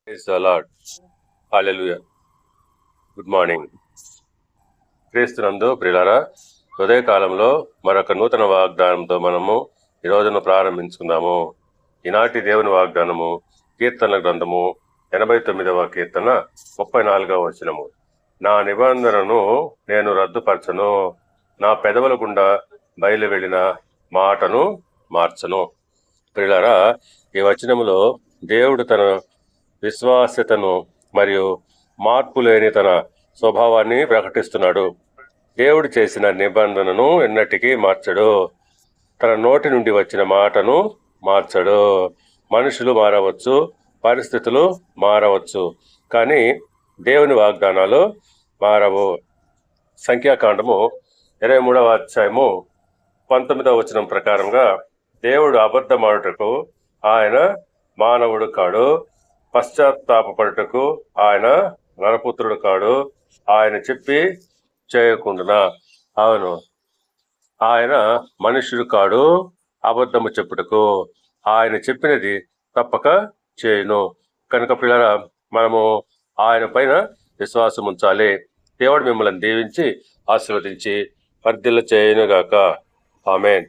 Praise the Lord. Hallelujah. Good morning. క్రీస్తునందు ప్రియులారా, ఉదయకాలంలో మరొక నూతన వాగ్దానంతో మనము ఈ రోజును ప్రారంభించుకుందాము. ఈనాటి దేవుని వాగ్దానము కీర్తన గ్రంథము 89వ కీర్తన 34వ వచనము. నా నిబంధనను నేను రద్దుపరచను, నా పెదవుల గుండా బయలు వెళ్ళిన మాటను మార్చను. ప్రియులారా, ఈ వచనములో దేవుడు తన విశ్వాస్యతను మరియు మార్పు లేని తన స్వభావాన్ని ప్రకటిస్తున్నాడు. దేవుడు చేసిన నిబంధనను ఎన్నటికీ మార్చడు. తన నోటి నుండి వచ్చిన మాటను మార్చడు. మనుషులు మారవచ్చు, పరిస్థితులు మారవచ్చు, కానీ దేవుని వాగ్దానాలు మారవు. సంఖ్యాకాండము 23వ అధ్యాయము 19వ వచనం ప్రకారంగా దేవుడు అబద్ధమాడుటకు ఆయన మానవుడు కాడు, పశ్చాత్తాపపడుటకు ఆయన నరపుత్రుడు కాడు. ఆయన చెప్పి చేయకుండానా? అవును, ఆయన మనుష్యుడు కాడు అబద్ధము చెప్పుటకు. ఆయన చెప్పినది తప్పక చేయును. కనుక పిల్లరా, మనము ఆయన పైన విశ్వాసం ఉంచాలి. దేవుడు మిమ్మల్ని దీవించి ఆశీర్వదించి వర్ధిల్ల చేయనుగాక. ఆమేన్.